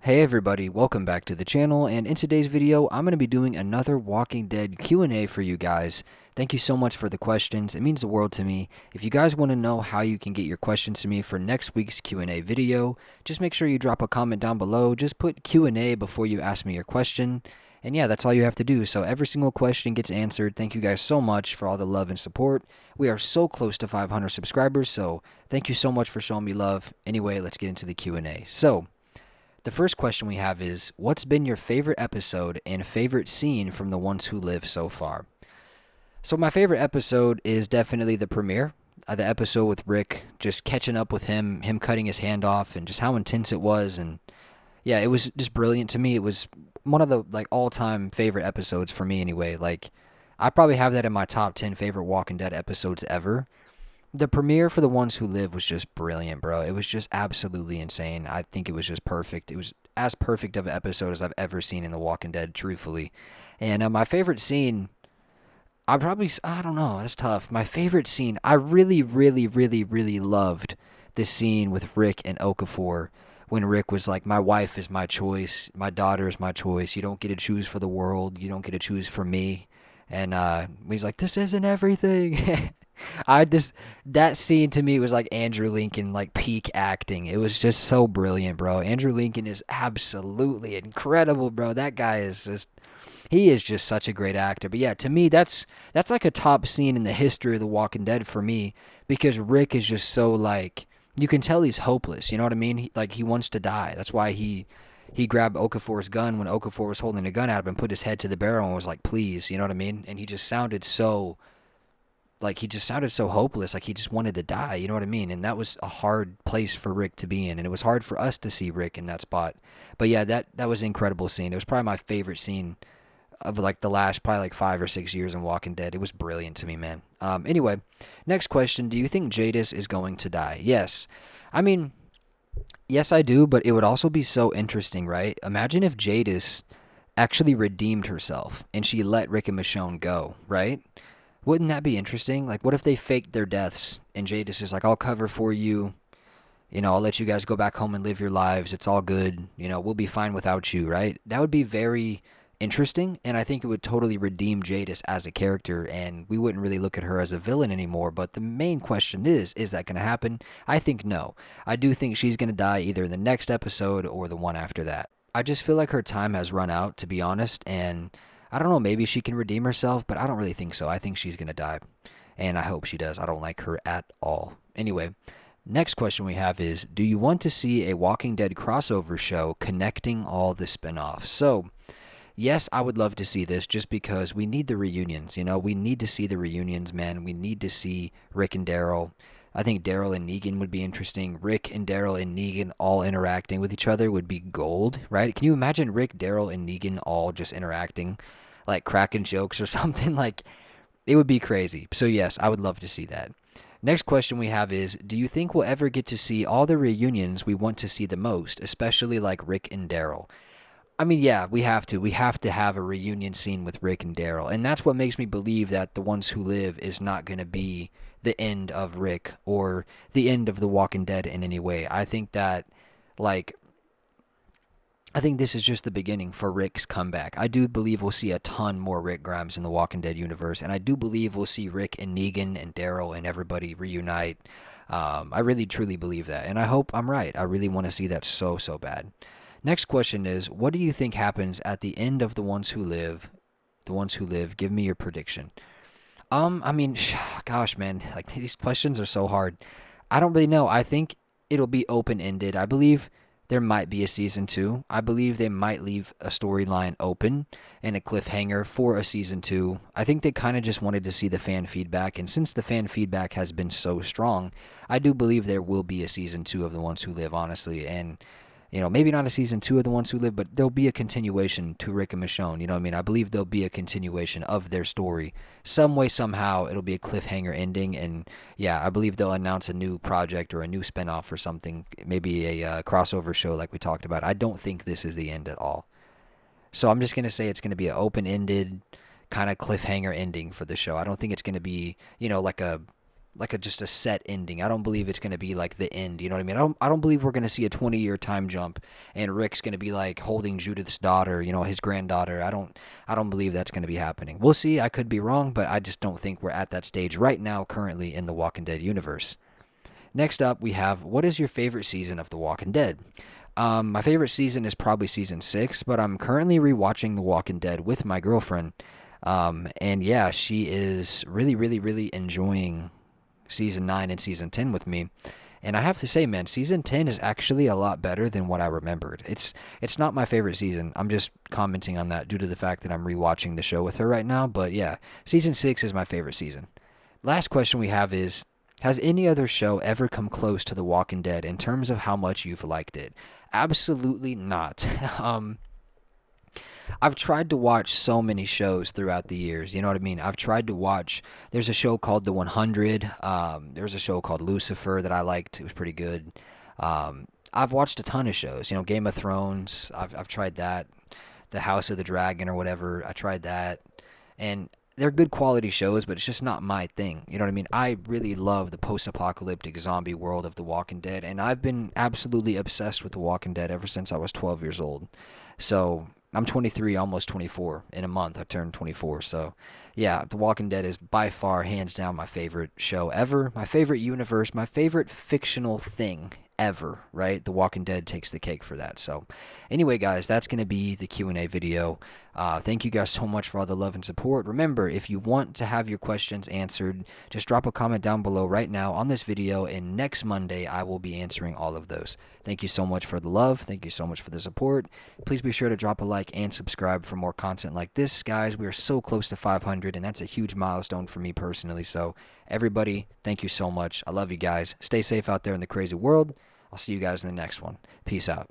Hey everybody, welcome back to the channel, and in today's video, I'm going to be doing another Walking Dead Q&A for you guys. Thank you so much for the questions. It means the world to me. If you guys want to know how you can get your questions to me for next week's Q&A video, just make sure you drop a comment down below. Just put Q&A before you ask me your question. And yeah, that's all you have to do. So every single question gets answered. Thank you guys so much for all the love and support. We are so close to 500 subscribers, so thank you so much for showing me love. Anyway, let's get into the Q&A. So, the first question we have is, what's been your favorite episode and favorite scene from The Ones Who Live so far? So my favorite episode is definitely the premiere, the episode with Rick, just catching up with him cutting his hand off, and just how intense it was. And yeah, it was just brilliant to me. It was one of the all-time favorite episodes for me anyway. I probably have that in my top 10 favorite Walking Dead episodes ever. The premiere for The Ones Who Live was just brilliant, bro. It was just absolutely insane. I think it was just perfect. It was as perfect of an episode as I've ever seen in The Walking Dead, truthfully. And my favorite scene, I don't know, that's tough. My favorite scene, I really, really, really, really loved the scene with Rick and Okafor when Rick was like, my wife is my choice, my daughter is my choice. You don't get to choose for the world. You don't get to choose for me. And he's like, this isn't everything. I just that scene to me was like Andrew Lincoln like peak acting. It was just so brilliant, bro. Andrew Lincoln is absolutely incredible, bro. That guy is just he is just such a great actor. But yeah, to me that's like a top scene in the history of The Walking Dead for me because Rick is just so like you can tell he's hopeless, you know what I mean? He wants to die. That's why he grabbed Okafor's gun when Okafor was holding the gun out and put his head to the barrel and was like, "Please," you know what I mean? And he just sounded so hopeless, like he just wanted to die, you know what I mean? And that was a hard place for Rick to be in, and it was hard for us to see Rick in that spot. But yeah, that was an incredible scene. It was probably my favorite scene of like the last probably like 5 or 6 years in Walking Dead. It was brilliant to me, man. Anyway, next question: do you think Jadis is going to die? Yes. I mean, yes, I do, but it would also be so interesting, right? Imagine if Jadis actually redeemed herself and she let Rick and Michonne go, right? Wouldn't that be interesting? Like, what if they faked their deaths and Jadis is like, I'll cover for you. I'll let you guys go back home and live your lives. It's all good. We'll be fine without you, right? That would be very interesting, and I think it would totally redeem Jadis as a character, and we wouldn't really look at her as a villain anymore. But the main question is that going to happen? I think no. I do think she's going to die either in the next episode or the one after that. I just feel like her time has run out, to be honest, and I don't know, maybe she can redeem herself, but I don't really think so. I think she's going to die, and I hope she does. I don't like her at all. Anyway, next question we have is, do you want to see a Walking Dead crossover show connecting all the spin-offs? So, yes, I would love to see this just because we need the reunions. We need to see the reunions, man. We need to see Rick and Daryl. I think Daryl and Negan would be interesting. Rick and Daryl and Negan all interacting with each other would be gold, right? Can you imagine Rick, Daryl, and Negan all just interacting, like cracking jokes or something? Like, it would be crazy. So, yes, I would love to see that. Next question we have is, do you think we'll ever get to see all the reunions we want to see the most, especially like Rick and Daryl? I mean, yeah, we have to. We have to have a reunion scene with Rick and Daryl. And that's what makes me believe that The Ones Who Live is not going to be the end of Rick or the end of The Walking Dead in any way. I think that, like, I think this is just the beginning for Rick's comeback. I do believe we'll see a ton more Rick Grimes in the Walking Dead universe. And I do believe we'll see Rick and Negan and Daryl and everybody reunite. I really, truly believe that. And I hope I'm right. I really want to see that so, so bad. Next question is, what do you think happens at the end of The Ones Who Live? The Ones Who Live, give me your prediction. I mean, gosh, man, like these questions are so hard. I don't really know. I think it'll be open-ended. I believe there might be a season 2. I believe they might leave a storyline open and a cliffhanger for a season 2. I think they kind of just wanted to see the fan feedback, and since the fan feedback has been so strong, I do believe there will be a season 2 of The Ones Who Live, honestly, and maybe not a season 2 of The Ones Who Live, but there'll be a continuation to Rick and Michonne. You know what I mean? I believe there'll be a continuation of their story. Some way, somehow, it'll be a cliffhanger ending. And yeah, I believe they'll announce a new project or a new spinoff or something. Maybe a crossover show like we talked about. I don't think this is the end at all. So I'm just going to say it's going to be an open-ended kind of cliffhanger ending for the show. I don't think it's going to be, like a just a set ending. I don't believe it's going to be like the end. You know what I mean? I don't believe we're going to see a 20-year time jump and Rick's going to be like holding Judith's daughter, his granddaughter. I don't believe that's going to be happening. We'll see. I could be wrong, but I just don't think we're at that stage right now currently in the Walking Dead universe. Next up, we have, what is your favorite season of The Walking Dead? My favorite season is probably season 6, but I'm currently rewatching The Walking Dead with my girlfriend. And yeah, she is really, really, really enjoying season 9 and season 10 with me. And I have to say, man, season 10 is actually a lot better than what I remembered. It's not my favorite season. I'm just commenting on that due to the fact that I'm rewatching the show with her right now. But yeah, season 6 is my favorite season. Last question we have is, has any other show ever come close to The Walking Dead in terms of how much you've liked it? Absolutely not. I've tried to watch so many shows throughout the years. You know what I mean? I've tried to watch. There's a show called The 100. There's a show called Lucifer that I liked. It was pretty good. I've watched a ton of shows. Game of Thrones. I've tried that. The House of the Dragon or whatever. I tried that, and they're good quality shows, but it's just not my thing. You know what I mean? I really love the post-apocalyptic zombie world of The Walking Dead, and I've been absolutely obsessed with The Walking Dead ever since I was 12 years old. So I'm 23, almost 24. In a month, I turned 24. So, yeah, The Walking Dead is by far, hands down, my favorite show ever. My favorite universe, my favorite fictional thing ever, right? The Walking Dead takes the cake for that. So, anyway, guys, that's going to be the Q&A video. Thank you guys so much for all the love and support. Remember, if you want to have your questions answered, just drop a comment down below right now on this video, and next Monday, I will be answering all of those. Thank you so much for the love. Thank you so much for the support. Please be sure to drop a like and subscribe for more content like this, guys. We are so close to 500, and that's a huge milestone for me personally. So, everybody, thank you so much. I love you guys. Stay safe out there in the crazy world. I'll see you guys in the next one. Peace out.